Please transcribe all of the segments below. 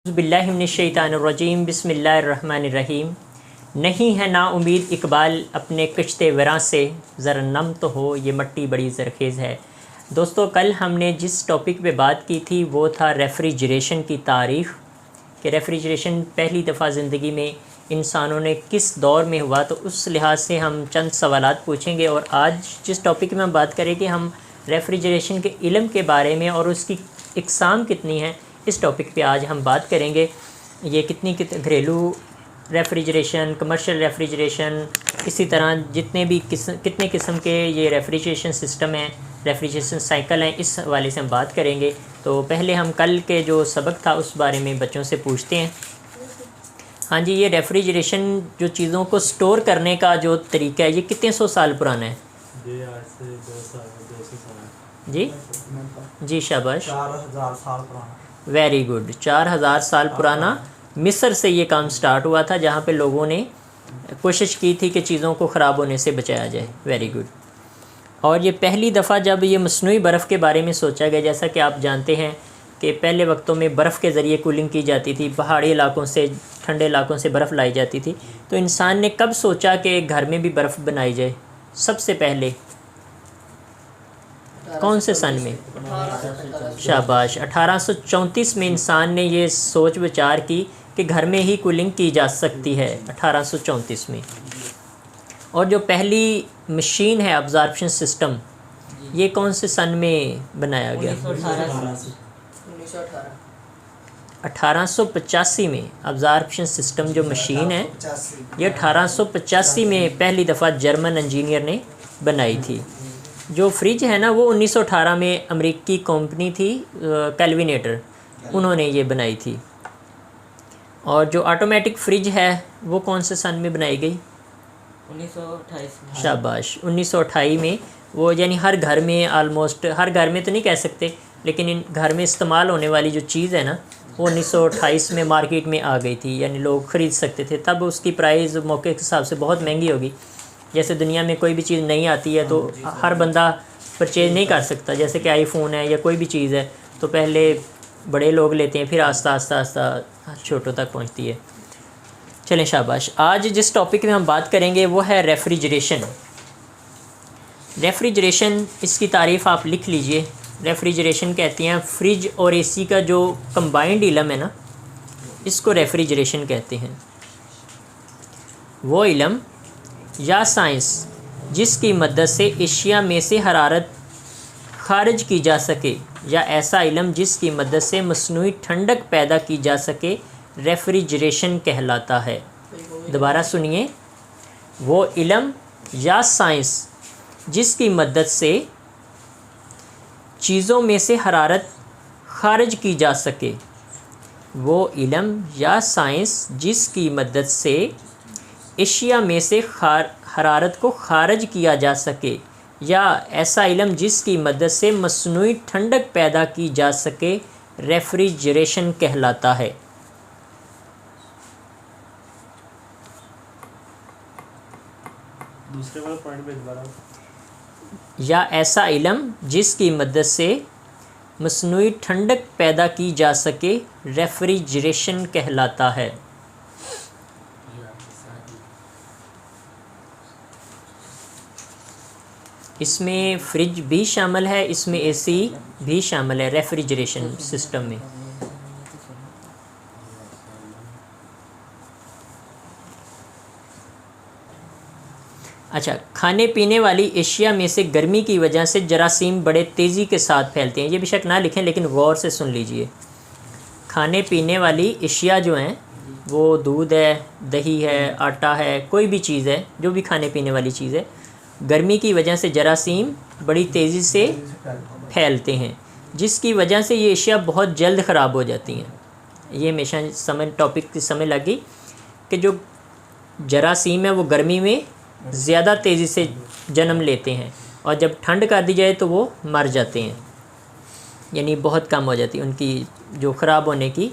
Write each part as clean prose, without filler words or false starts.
बिस्मिल्लाहिर्रहमानिर्रहीम बिस्मिल्लाहिर्रहमानिर्रहीम। नहीं है ना उम्मीद इकबाल अपने कश्ते वरां से, ज़रा नम तो हो ये मट्टी बड़ी ज़रखेज़ है। दोस्तों, कल हमने जिस टॉपिक पे बात की थी वो था रेफ्रिजरेशन की तारीख़, कि रेफ्रिजरेशन पहली दफ़ा ज़िंदगी में इंसानों ने किस दौर में हुआ। तो उस लिहाज से हम चंद सवालात पूछेंगे। और आज जिस टॉपिक में हम बात करेंगे, हम रेफ्रिजरेशन के इल्म के बारे में और उसकी इक़साम कितनी है, इस टॉपिक पे आज हम बात करेंगे। ये कितनी घरेलू रेफ्रिजरेशन, कमर्शियल रेफ्रिजरेशन, इसी तरह जितने भी कितने किस्म के ये रेफ्रिजरेशन सिस्टम हैं, रेफ्रिजरेशन साइकिल हैं, इस हवाले से हम बात करेंगे। तो पहले हम कल के जो सबक था उस बारे में बच्चों से पूछते हैं। हाँ जी, ये रेफ्रिजरेशन जो चीज़ों को स्टोर करने का जो तरीका है, ये कितने सौ साल पुराना है? जी जी, शाबाश, 4000 साल पुराना। Very good. 4000 साल पुराना मिस्र से ये काम स्टार्ट हुआ था, जहाँ पे लोगों ने कोशिश की थी कि चीज़ों को ख़राब होने से बचाया जाए। Very good. और ये पहली दफ़ा जब ये मसनूई बर्फ़ के बारे में सोचा गया, जैसा कि आप जानते हैं कि पहले वक्तों में बर्फ़ के ज़रिए कूलिंग की जाती थी, पहाड़ी इलाकों से, ठंडे इलाकों से बर्फ़ लाई जाती थी। तो इंसान ने कब सोचा कि घर में भी बर्फ़ बनाई जाए? सबसे पहले कौन से सन में? शाबाश, 1834 में इंसान ने ये सोच विचार की कि घर में ही कूलिंग की जा सकती है, 1834 में। और जो पहली मशीन है अब्ज़ॉर्प्शन सिस्टम, ये कौन से सन में बनाया गया? 1885 में। अब्ज़ॉर्प्शन सिस्टम जो मशीन है, ये 1885 में पहली दफ़ा जर्मन इंजीनियर ने बनाई थी। जो फ्रिज है ना, वो 1918 में अमेरिकी कंपनी थी कैलविनेटर, उन्होंने ये बनाई थी। और जो ऑटोमेटिक फ्रिज है वो कौन से सन में बनाई गई? 1928 में। शाबाश, 1928 में। वो यानी हर घर में, आलमोस्ट हर घर में तो नहीं कह सकते, लेकिन इन घर में इस्तेमाल होने वाली जो चीज़ है ना, वो 1928 में मार्केट में आ गई थी, यानी लोग ख़रीद सकते थे। तब उसकी प्राइस मौके के हिसाब से बहुत महंगी होगी। जैसे दुनिया में कोई भी चीज़ नहीं आती है तो हर बंदा परचेज़ नहीं कर सकता। जैसे कि आईफोन है या कोई भी चीज़ है, तो पहले बड़े लोग लेते हैं, फिर आस्ता आस्ता छोटों तक पहुंचती है। चलें, शाबाश। आज जिस टॉपिक में हम बात करेंगे वो है रेफ्रिजरेशन। रेफ्रिजरेशन, इसकी तारीफ़ आप लिख लीजिए। रेफ्रिजरेशन कहते हैं फ्रिज और एसी का जो कंबाइंड इल्म है ना, इसको रेफ्रिजरेशन कहते हैं। वो इल्म या साइंस जिसकी मदद से एशिया में से हरारत खारिज की जा सके, या ऐसा इल्म जिसकी मदद से मसनूई ठंडक पैदा की जा सके, रेफ्रिजरेशन कहलाता है। दोबारा सुनिए, वो इल्म या साइंस जिसकी मदद से चीज़ों में से हरारत खारिज की जा सके, वो इल्म या साइंस जिसकी मदद से एशिया में से हरारत को खारिज किया जा सके, या ऐसा इल्म जिसकी मदद से मसनूई ठंडक पैदा की जा सके, रेफ्रिजरेशन कहलाता है। दूसरे वाला पॉइंट पे दोबारा। या ऐसा इल्म जिसकी मदद से मसनूई ठंडक पैदा की जा सके, रेफ्रिजरेशन कहलाता है। इसमें फ्रिज भी शामिल है, इसमें एसी भी शामिल है रेफ्रिजरेशन सिस्टम में। अच्छा, खाने पीने वाली एशिया में से गर्मी की वजह से जरासीम बड़े तेज़ी के साथ फैलते हैं। ये बेशक ना लिखें, लेकिन गौर से सुन लीजिए। खाने पीने वाली एशिया जो हैं, वो दूध है, दही है, आटा है, कोई भी चीज़ है, जो भी खाने पीने वाली चीज़ है, गर्मी की वजह से जरासीम बड़ी तेज़ी से फैलते हैं, जिसकी वजह से ये एशिया बहुत जल्द ख़राब हो जाती हैं। ये हमेशा समझ, टॉपिक की समझ लगी कि जो जरासीम है वो गर्मी में ज़्यादा तेज़ी से जन्म लेते हैं, और जब ठंड कर दी जाए तो वो मर जाते हैं, यानी बहुत कम हो जाती है उनकी जो ख़राब होने की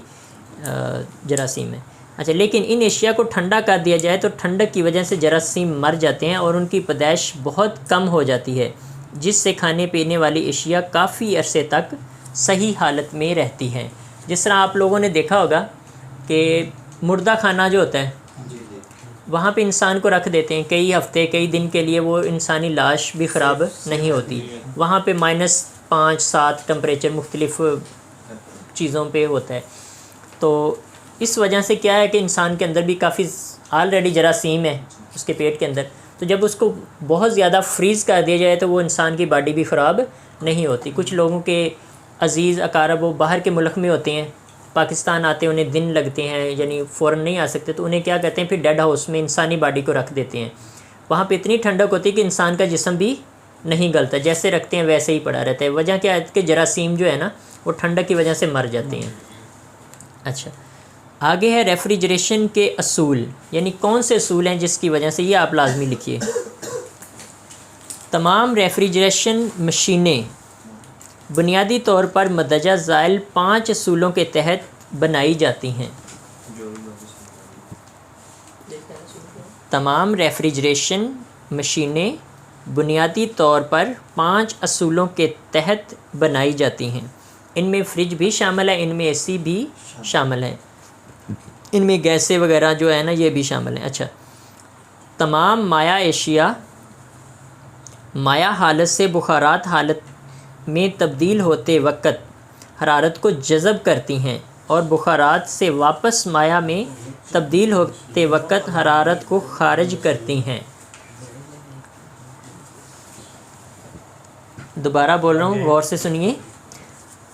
जरासीम है। अच्छा, लेकिन इन एशिया को ठंडा कर दिया जाए तो ठंडक की वजह से जरासीम मर जाते हैं और उनकी पैदाइश बहुत कम हो जाती है, जिससे खाने पीने वाली एशिया काफ़ी अरसे तक सही हालत में रहती हैं। जिस तरह आप लोगों ने देखा होगा कि मुर्दा खाना जो होता है वहाँ पे इंसान को रख देते हैं कई हफ्ते कई दिन के लिए, वो इंसानी लाश भी ख़राब नहीं होती। वहाँ पे -5-7 टेम्परेचर मुख्तलिफ़ चीज़ों पे होता है। तो इस वजह से क्या है कि इंसान के अंदर भी काफ़ी ऑलरेडी जरासीम है उसके पेट के अंदर, तो जब उसको बहुत ज़्यादा फ्रीज़ कर दिया जाए तो वो इंसान की बॉडी भी ख़राब नहीं होती। कुछ लोगों के अजीज़ अकारब वो बाहर के मुल्क में होते हैं, पाकिस्तान आते हैं, उन्हें दिन लगते हैं, यानी फ़ौरन नहीं आ सकते, तो उन्हें क्या कहते हैं फिर डेड हाउस में इंसानी बॉडी को रख देते हैं। वहाँ पे इतनी ठंडक होती है कि इंसान का जिस्म भी नहीं गलता, जैसे रखते हैं वैसे ही पड़ा रहता है। वजह क्या है कि जरासीम जो है ना वो ठंडक की वजह से मर जाते हैं। अच्छा, आगे है रेफ्रिजरेशन के असूल, यानी कौन से असूल हैं जिसकी वजह से, ये आप लाजमी लिखिए। तमाम रेफ्रिजरेशन मशीनें बुनियादी तौर पर मदजा ज़ाइल 5 असूलों के तहत बनाई जाती हैं। तमाम रेफ्रिजरेशन मशीनें बुनियादी तौर पर 5 असूलों के तहत बनाई जाती हैं। इनमें फ्रिज भी शामिल है, इनमें एसी भी शामिल है, इनमें गैसें वगैरह जो है ना ये भी शामिल हैं। अच्छा, तमाम माया एशिया माया हालत से बुखारात हालत में तब्दील होते वक्त हरारत को जज़ब करती हैं और बुखारात से वापस माया में तब्दील होते वक्त हरारत को खारिज करती हैं। दोबारा बोल रहा हूँ, गौर से सुनिए।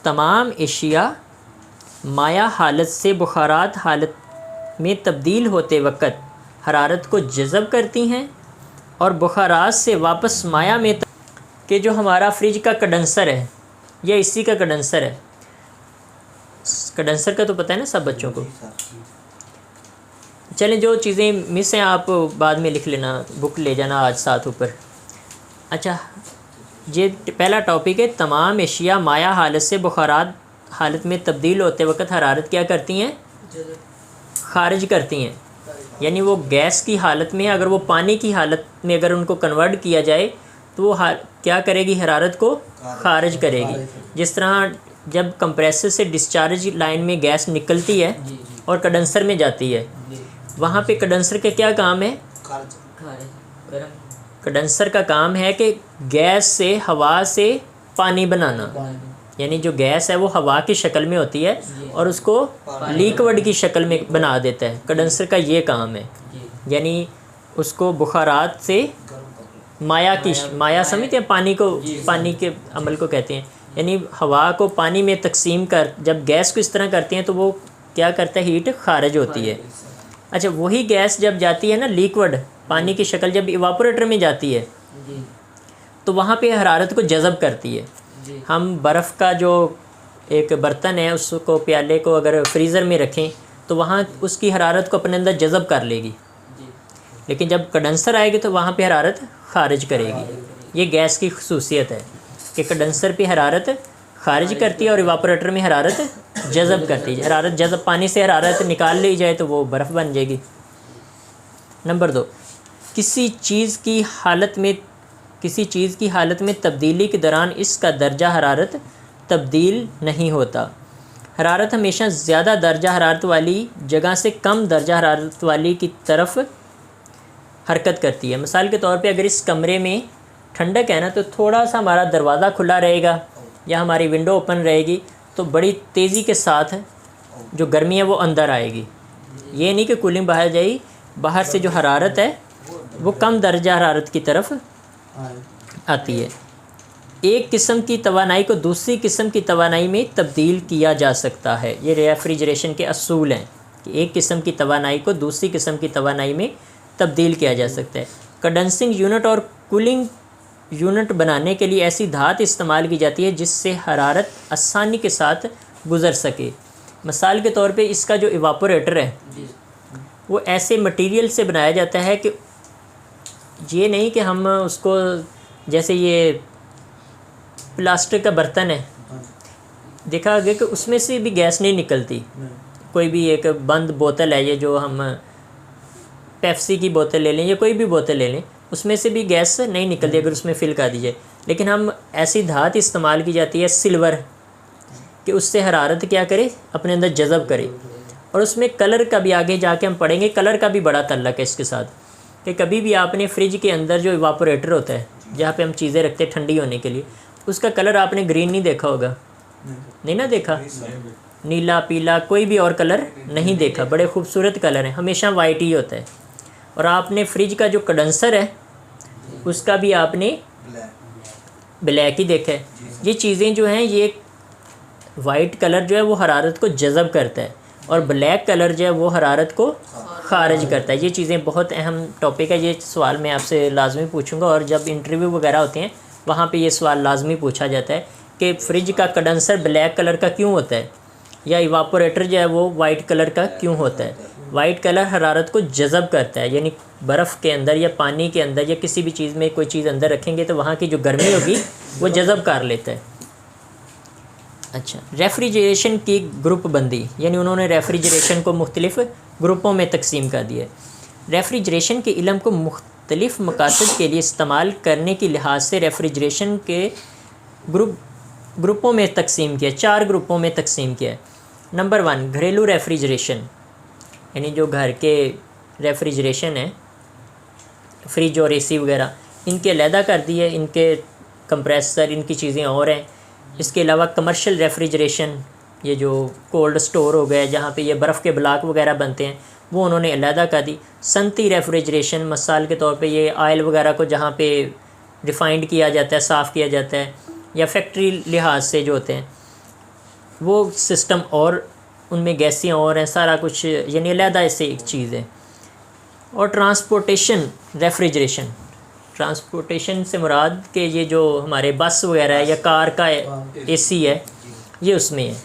तमाम एशिया माया हालत से बुखारात हालत में तब्दील होते वक्त हरारत को जज़ब करती हैं और बुखारात से वापस माया में कि जो हमारा फ्रिज का कंडेंसर है या इसी का कंडेंसर है, कंडेंसर का तो पता है ना सब बच्चों को। चलें, जो चीज़ें मिस हैं आप बाद में लिख लेना, बुक ले जाना आज साथ ऊपर। अच्छा, ये पहला टॉपिक है, तमाम एशिया माया हालत से बुखारात हालत में तब्दील होते वक्त हरारत क्या करती हैं, खारिज करती हैं। यानी वो गैस की हालत में, अगर वो पानी की हालत में अगर उनको कन्वर्ट किया जाए तो वो क्या करेगी, हरारत को खारिज करेगी। जिस तरह जब कंप्रेसर से डिस्चार्ज लाइन में गैस निकलती है और कंडेंसर में जाती है, वहाँ पे कंडेंसर का क्या काम है, कंडेंसर का काम है कि गैस से हवा से पानी बनाना। यानी जो गैस है वो हवा की शक्ल में होती है और उसको लिक्विड की शक्ल में बना देता है। कंडेंसर का ये काम है, यानी उसको बुखारात से माया समझते हैं, पानी को, पानी के अमल को कहते हैं। यानी हवा को पानी में तकसीम कर जब गैस को इस तरह करते हैं तो वो क्या करता है, हीट खारिज होती है। अच्छा, वही गैस जब जाती है ना लिक्विड पानी की शक्ल, जब इवापोरेटर में जाती है तो वहाँ पे हरारत को जज़ब करती है। हम बर्फ़ का जो एक बर्तन है उसको, प्याले को अगर फ्रीज़र में रखें तो वहाँ उसकी हरारत को अपने अंदर जज़ब कर लेगी, लेकिन जब कंडेंसर आएगी तो वहाँ पे हरारत खारिज करेगी। ये गैस की खसूसियत है कि कंडेंसर पे हरारत खारिज करती है और इवापोरेटर में हरारत जज़ब करती है। हरारत जज़ब, पानी से हरारत निकाल ली जाए तो वो बर्फ़ बन जाएगी। नंबर 2, किसी चीज़ की हालत में तब्दीली के दौरान इसका दर्जा हरारत तब्दील नहीं होता। हरारत हमेशा ज़्यादा दर्जा हरारत वाली जगह से कम दर्जा हरारत वाली की तरफ हरकत करती है। मिसाल के तौर पे अगर इस कमरे में ठंडक है ना तो थोड़ा सा हमारा दरवाज़ा खुला रहेगा या हमारी विंडो ओपन रहेगी तो बड़ी तेज़ी के साथ जो गर्मी है वो अंदर आएगी। ये नहीं कि कूलिंग बाहर जाएगी, बाहर से जो हरारत है वो कम दर्जा हरारत की तरफ आती है। एक किस्म की तवानाई को दूसरी किस्म की तवानाई में तब्दील किया जा सकता है। ये रेफ्रिजरेशन के असूल हैं कि एक किस्म की तवानाई को दूसरी किस्म की तवानाई में तब्दील किया जा सकता है। कंडेंसिंग यूनिट और कूलिंग यूनिट बनाने के लिए ऐसी धात इस्तेमाल की जाती है जिससे हरारत आसानी के साथ गुज़र सके। मिसाल के तौर पे इसका जो इवापोरेटर है वो ऐसे मटेरियल से बनाया जाता है कि ये नहीं कि हम उसको, जैसे ये प्लास्टिक का बर्तन है, देखा गया कि उसमें से भी गैस नहीं निकलती। कोई भी एक बंद बोतल है, ये जो हम पेप्सी की बोतल ले लें या कोई भी बोतल ले लें, उसमें से भी गैस नहीं निकलती अगर उसमें फिल कर दी जाए। लेकिन हम ऐसी धात इस्तेमाल की जाती है सिल्वर कि उससे हरारत क्या करे, अपने अंदर जज़ब करे। और उसमें कलर का भी आगे जाके हम पढ़ेंगे, कलर का भी बड़ा ताल्लुक है इसके साथ, कि कभी भी आपने फ्रिज के अंदर जो इवापोरेटर होता है जहाँ पे हम चीज़ें रखते हैं ठंडी होने के लिए, उसका कलर आपने ग्रीन नहीं देखा होगा, नहीं ना देखा, नीला पीला कोई भी और कलर नहीं देखा, बड़े खूबसूरत कलर हैं, हमेशा वाइट ही होता है। और आपने फ्रिज का जो कंडेंसर है उसका भी आपने ब्लैक ही देखा है। ये चीज़ें जो हैं ये वाइट कलर जो है वो हरारत को जज़ब करता है और ब्लैक कलर जो है वो हरारत को खारिज करता है। ये चीज़ें बहुत अहम टॉपिक है, ये सवाल मैं आपसे लाजमी पूछूंगा और जब इंटरव्यू वगैरह होते हैं वहाँ पे ये सवाल लाजमी पूछा जाता है कि फ्रिज का कंडेंसर ब्लैक कलर का क्यों होता है या इवापोरेटर जो है वो वाइट कलर का क्यों होता है। वाइट कलर हरारत को जज़ब करता है, यानी बर्फ़ के अंदर या पानी के अंदर या किसी भी चीज़ में कोई चीज़ अंदर रखेंगे तो वहाँ की जो गर्मी होगी वो जज़ब कर लेता है। अच्छा, रेफ्रिजरेशन की ग्रुप बंदी, यानी उन्होंने रेफ्रिजरेशन को मुख्तलिफ़ ग्रुपों में तकसीम कर दिया है। रेफ्रिजरेशन के इल्म को मुख्तलिफ़ मकासद के लिए इस्तेमाल करने के लिहाज से रेफ्रिजरेशन के ग्रुपों में तकसीम किया, 4 ग्रुपों में तकसीम किया है। नंबर 1 घरेलू रेफ्रिजरेशन, यानी जो घर के रेफ्रिजरेशन है, फ्रिज और एसी वगैरह, इनके अलहदा कर दिए, इनके कंप्रेसर इनकी चीज़ें और हैं। इसके अलावा कमर्शियल रेफ्रिजरेशन, ये जो कोल्ड स्टोर हो गए जहाँ पे ये बर्फ़ के ब्लॉक वगैरह बनते हैं वो उन्होंने अलहदा कर दी। सनती रेफ्रिजरेशन, मिसाल के तौर पे ये आयल वगैरह को जहाँ पे रिफाइंड किया जाता है, साफ़ किया जाता है, या फैक्ट्री लिहाज से जो होते हैं वो सिस्टम और उनमें गैसियाँ और हैं, सारा कुछ यानी अलहदा इससे एक चीज़ है। और ट्रांसपोर्टेशन रेफ्रिजरेशन, ट्रांसपोर्टेशन से मुराद के ये जो हमारे बस वगैरह है या कार का एसी है ये उसमें है,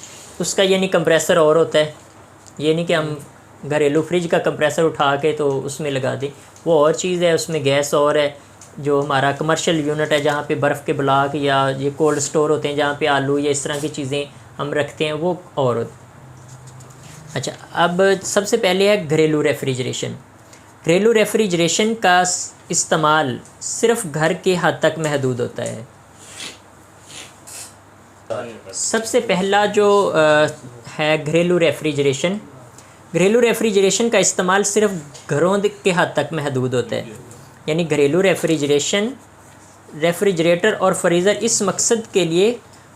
उसका यानी कंप्रेसर और होता है, ये नहीं कि हम घरेलू फ्रिज का कंप्रेसर उठा के तो उसमें लगा दें, वो और चीज़ है, उसमें गैस और है। जो हमारा कमर्शियल यूनिट है जहाँ पे बर्फ़ के ब्लॉक या ये कोल्ड स्टोर होते हैं जहाँ पे आलू या इस तरह की चीज़ें हम रखते हैं वो और होती। अच्छा, अब सबसे पहले है घरेलू रेफ्रिजरेशन। घरेलू रेफ्रिजरेशन का इस्तेमाल सिर्फ घर के हद तक महदूद होता है। सबसे पहला जो है घरेलू रेफ्रिजरेशन, घरेलू रेफ्रिजरेशन का इस्तेमाल सिर्फ घरों के हद तक महदूद होता है, यानी घरेलू रेफ्रिजरेटर और फ्रीज़र इस मकसद के लिए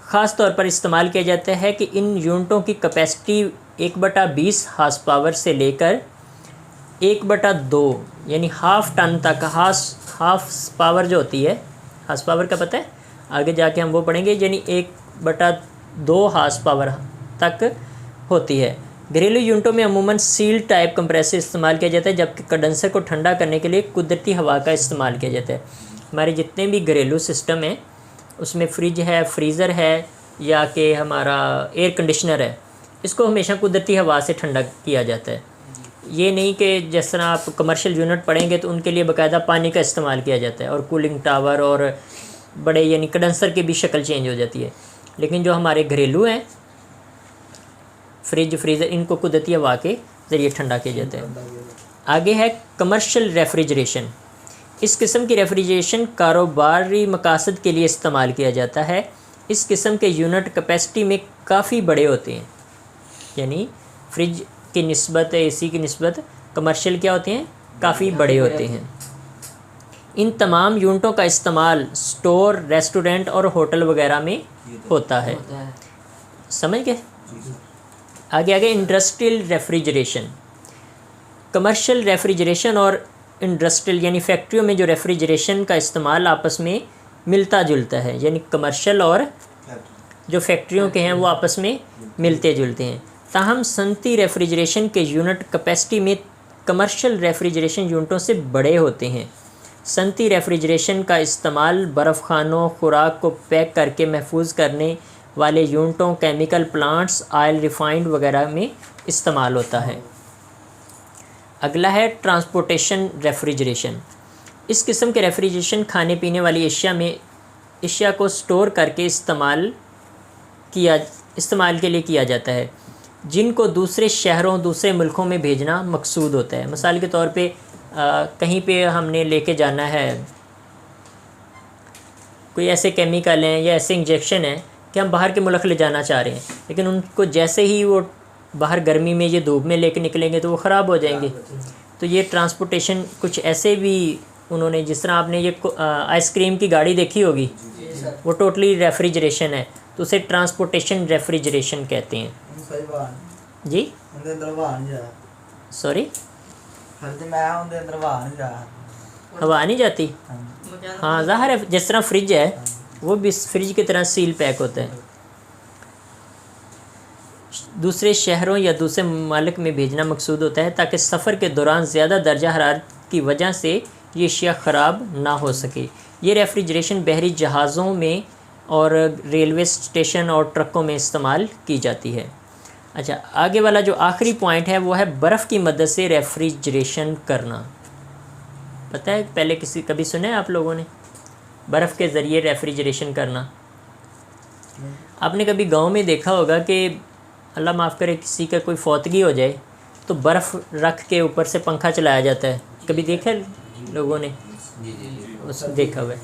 ख़ास तौर पर इस्तेमाल किया जाता है कि इन यूनिटों की कैपेसिटी 1/20 हार्स पावर से लेकर 1/2 यानी हाफ़ टन तक, हाफ पावर जो होती है, हार्स पावर का पता है, आगे जाके हम वो पढ़ेंगे, यानी 1/2 हार्स पावर तक होती है। घरेलू यूनिटों में अमूमन सील टाइप कंप्रेसर इस्तेमाल किया जाता है, जबकि कंडेंसर को ठंडा करने के लिए कुदरती हवा का इस्तेमाल किया जाता है। हमारे जितने भी घरेलू सिस्टम हैं उसमें फ्रिज है, फ्रीज़र है या कि हमारा एयर कंडीशनर है, इसको हमेशा कुदरती हवा से ठंडा किया जाता है। ये नहीं कि जिस तरह आप कमर्शियल यूनिट पढ़ेंगे तो उनके लिए बाकायदा पानी का इस्तेमाल किया जाता है और कूलिंग टावर और बड़े यानी कंडेंसर की भी शक्ल चेंज हो जाती है। लेकिन जो हमारे घरेलू हैं फ्रिज फ्रीज़र, इनको कुदरती हवा के ज़रिए ठंडा किया जाता है। आगे है कमर्शियल रेफ्रिजरेशन। इस किस्म की रेफ्रिजरेशन कारोबारी मकासद के लिए इस्तेमाल किया जाता है। इस किस्म के यूनिट कैपेसिटी में काफ़ी बड़े होते हैं, यानी फ्रिज की निस्बत एसी की निस्बत कमर्शियल क्या होते हैं, काफ़ी बड़े होते हैं। इन तमाम यूनिटों का इस्तेमाल स्टोर, रेस्टोरेंट और होटल वगैरह में होता है। समझ गए? आगे इंडस्ट्रियल रेफ्रिजरेशन। कमर्शियल रेफ्रिजरेशन और इंडस्ट्रियल यानी फैक्ट्रियों में जो रेफ्रिजरेशन का इस्तेमाल आपस में मिलता जुलता है, यानी कमर्शियल और जो फैक्ट्रियों के हैं वो आपस में मिलते जुलते हैं। ताहम सनती रेफ्रिजरेशन के यूनिट कैपेसिटी में कमर्शियल रेफ्रिजरेशन यूनिटों से बड़े होते हैं। सनती रेफ्रिजरेशन का इस्तेमाल बर्फ़ खानों, खुराक को पैक करके महफूज करने वाले यूनिटों, केमिकल प्लांट्स, ऑयल रिफाइंड वगैरह में इस्तेमाल होता है। अगला है ट्रांसपोर्टेशन रेफ्रिजरेशन। इस किस्म के रेफ्रिजरेशन खाने पीने वाली एशिया को स्टोर करके इस्तेमाल के लिए किया जाता है, जिनको दूसरे शहरों, दूसरे मुल्कों में भेजना मकसूद होता है। मिसाल के तौर पे कहीं पे हमने लेके जाना है कोई ऐसे केमिकल हैं या ऐसे इंजेक्शन हैं कि हम बाहर के मुल्क ले जाना चाह रहे हैं, लेकिन उनको जैसे ही वो बाहर गर्मी में ये धूप में लेके निकलेंगे तो वो ख़राब हो जाएंगे। तो ये ट्रांसपोर्टेशन कुछ ऐसे भी उन्होंने, जिस तरह आपने ये आइसक्रीम की गाड़ी देखी होगी, वो टोटली रेफ्रिजरेशन है, तो उसे ट्रांसपोर्टेशन रेफ्रिजरेशन कहते हैं जी। सॉरी, हवा नहीं जाती। हाँ ज़ाहिर है, जिस तरह फ्रिज है वो भी फ्रिज की तरह सील पैक होता है। दूसरे शहरों या दूसरे ममालिक में भेजना मकसूद होता है ताकि सफ़र के दौरान ज़्यादा दर्जा हरारत की वजह से ये अशिया ख़राब ना हो सके। ये रेफ्रिजरेशन बहरी जहाज़ों में और रेलवे स्टेशन और ट्रकों में इस्तेमाल की जाती है। अच्छा, आगे वाला जो आखिरी पॉइंट है वो है बर्फ़ की मदद से रेफ्रिजरेशन करना। पता है, पहले कभी सुना है आप लोगों ने बर्फ़ के ज़रिए रेफ्रिजरेशन करना? आपने कभी गांव में देखा होगा कि अल्लाह माफ़ करे किसी का कोई फौतगी हो जाए तो बर्फ़ रख के ऊपर से पंखा चलाया जाता है। कभी देखा है लोगों ने? देखा हुआ है।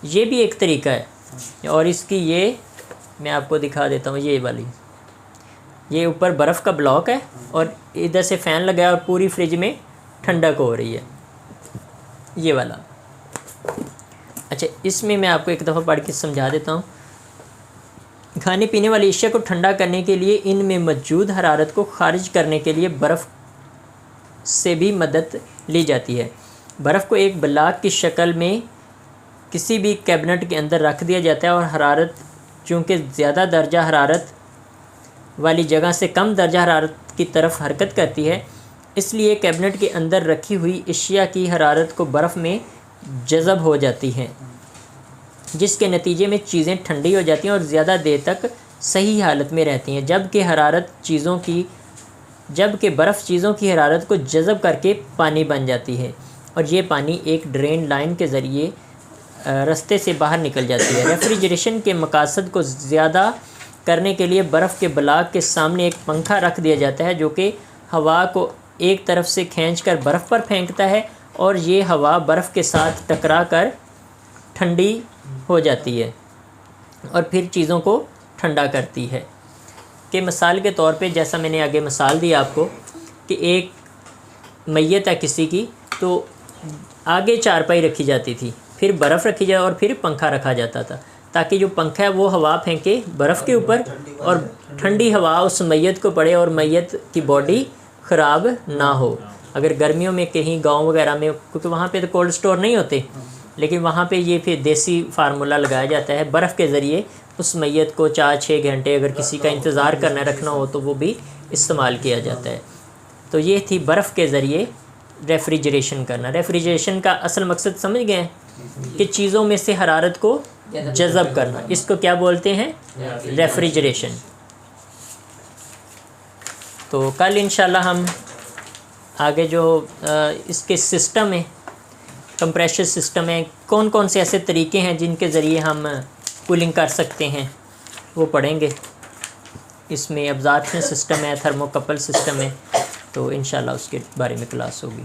ये भी एक तरीका है। और इसकी ये मैं आपको दिखा देता हूँ। ये वाली, ये ऊपर बर्फ़ का ब्लॉक है और इधर से फ़ैन लगाया और पूरी फ्रिज में ठंडक हो रही है, ये वाला। अच्छा, इसमें मैं आपको एक दफ़ा पढ़ के समझा देता हूँ। खाने पीने वाली अशिया को ठंडा करने के लिए इनमें मौजूद हरारत को खारिज करने के लिए बर्फ़ से भी मदद ली जाती है। बर्फ़ को एक ब्लॉक की शक्ल में किसी भी कैबिनेट के अंदर रख दिया जाता है और हरारत चूँकि ज़्यादा दर्जा हरारत वाली जगह से कम दर्जा हरारत की तरफ हरकत करती है, इसलिए कैबिनेट के अंदर रखी हुई अशिया की हरारत को बर्फ़ में जज़ब हो जाती है, जिसके नतीजे में चीज़ें ठंडी हो जाती हैं और ज़्यादा देर तक सही हालत में रहती हैं। जबकि बर्फ़ चीज़ों की हरारत को जज़ब करके पानी बन जाती है और ये पानी एक ड्रेन लाइन के ज़रिए रास्ते से बाहर निकल जाती है। रेफ्रिजरेशन के मकासद को ज़्यादा करने के लिए बर्फ़ के ब्लॉक के सामने एक पंखा रख दिया जाता है जो कि हवा को एक तरफ से खींचकर बर्फ़ पर फेंकता है और ये हवा बर्फ़ के साथ टकरा कर ठंडी हो जाती है और फिर चीज़ों को ठंडा करती है। कि मिसाल के तौर पे, जैसा मैंने आगे मिसाल दी आपको कि एक मैयत है किसी की, तो आगे चारपाई रखी जाती थी, फिर बर्फ़ रखी जाए और फिर पंखा रखा जाता था ताकि जो पंखा है वो हवा फेंके बर्फ़ के ऊपर और ठंडी हवा उस मैयत को पड़े और मैयत की बॉडी ख़राब ना हो। अगर गर्मियों में कहीं गांव वगैरह में, क्योंकि वहाँ पे तो कोल्ड स्टोर नहीं होते, लेकिन वहाँ पे ये फिर देसी फार्मूला लगाया जाता है, बर्फ़ के ज़रिए उस मैयत को 4-6 घंटे अगर किसी का इंतज़ार करना रखना हो तो वो भी इस्तेमाल किया जाता है। तो ये थी बर्फ़ के ज़रिए रेफ्रिजरेशन करना। रेफ्रिजरेशन का असल मकसद समझ गए कि चीज़ों में से हरारत को जज़ब करना, इसको क्या बोलते हैं? रेफ्रिजरेशन। तो कल इंशाल्लाह हम आगे जो इसके सिस्टम है, कंप्रेशर सिस्टम है, कौन कौन से ऐसे तरीके हैं जिनके ज़रिए हम कूलिंग कर सकते हैं, वो पढ़ेंगे। इसमें एब्ज़ॉर्प्शन सिस्टम है, थर्मोकपल सिस्टम है, तो इंशाल्लाह उसके बारे में क्लास होगी।